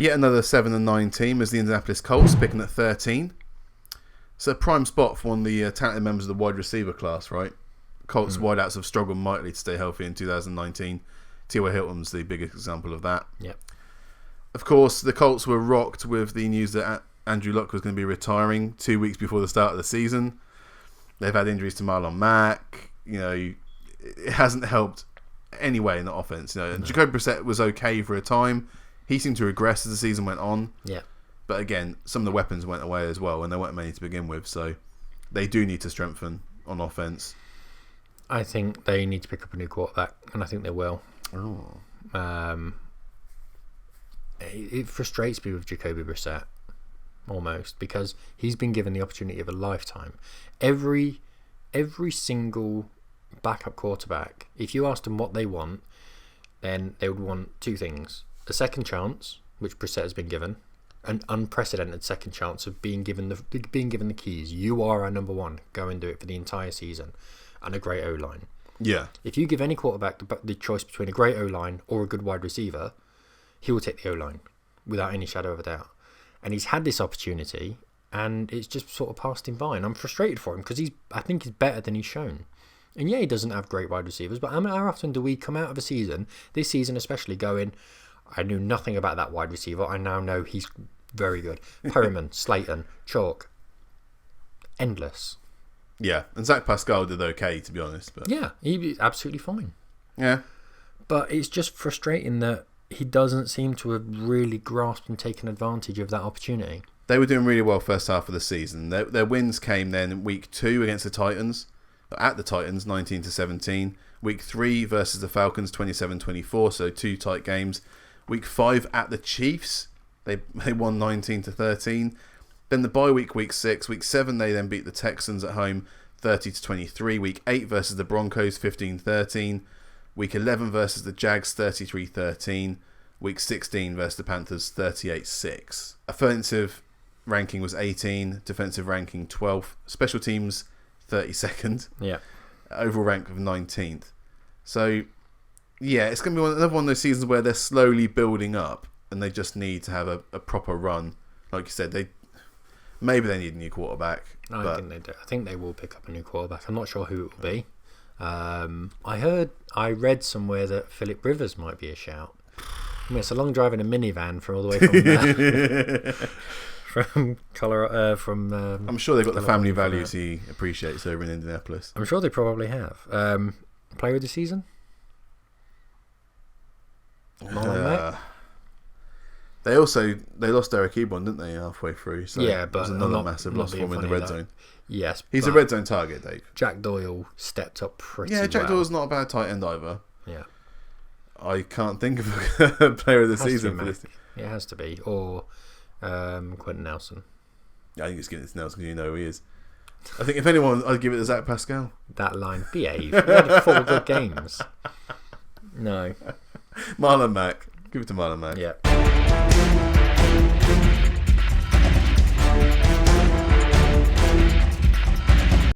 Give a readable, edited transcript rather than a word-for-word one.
Yet another 7-9 team is the Indianapolis Colts, picking at 13. It's a prime spot for one of the talented members of the wide receiver class, right? Colts wideouts have struggled mightily to stay healthy in 2019. T.Y. Hilton's the biggest example of that. Yep. Of course, the Colts were rocked with the news that Andrew Luck was going to be retiring 2 weeks before the start of the season. They've had injuries to Marlon Mack. It hasn't helped anyway in the offense. And Jacoby Brissett was okay for a time. He seemed to regress as the season went on. Yeah. But again, some of the weapons went away as well, and there weren't many to begin with. So they do need to strengthen on offense. I think they need to pick up a new quarterback, and I think they will. Oh. It frustrates me with Jacoby Brissett, almost, because he's been given the opportunity of a lifetime. Every single backup quarterback, if you asked them what they want, then they would want two things: a second chance, which Brissett has been given, an unprecedented second chance of being given the keys. You are our number one. Go and do it for the entire season, and a great O-line. Yeah. If you give any quarterback the choice between a great O-line or a good wide receiver, he will take the O-line without any shadow of a doubt. And he's had this opportunity, and it's just sort of passed him by. And I'm frustrated for him because I think he's better than he's shown. And yeah, he doesn't have great wide receivers, but how often do we come out of a season, this season especially, going, I knew nothing about that wide receiver. I now know he's very good. Perriman, Slayton, Chalk. Endless. Yeah, and Zach Pascal did okay, to be honest. But yeah, he was absolutely fine. Yeah. But it's just frustrating that he doesn't seem to have really grasped and taken advantage of that opportunity. They were doing really well first half of the season. Their wins came then in week 2 against the Titans, at the Titans, 19-17. Week 3 versus the Falcons, 27-24, so 2 tight games. Week 5 at the Chiefs, they won 19-13. Then the bye week 6. Week 7, they then beat the Texans at home 30-23. Week 8 versus the Broncos 15-13. Week 11 versus the Jags 33-13. Week 16 versus the Panthers 38-6. Offensive ranking was 18. Defensive ranking 12th. Special teams 32nd. Yeah. Overall rank of 19th. So, yeah, it's going to be another one of those seasons where they're slowly building up and they just need to have a proper run. Like you said, maybe they need a new quarterback. I think they do. I think they will pick up a new quarterback. I'm not sure who it will be. I read somewhere that Philip Rivers might be a shout. I mean, it's a long drive in a minivan from all the way from Colorado. I'm sure they've got the family values he appreciates over in Indianapolis. I'm sure they probably have. Player of the season? Marlon Mack? They lost Derek Ebron, didn't they, halfway through? So yeah, but it was another massive loss for him in the red zone. Yes, he's a red zone target, Dave. Jack Doyle stepped up pretty well. Yeah, Jack Doyle's not a bad tight end either. Yeah, I can't think of a player of the season for this. It has to be, or Quentin Nelson. I think it's getting to Nelson because you know who he is. I think if anyone, I'd give it to Zach Pascal. That line, behave. He had 4 good games. No. Marlon Mack. Give it to Marlon Mack. Yeah.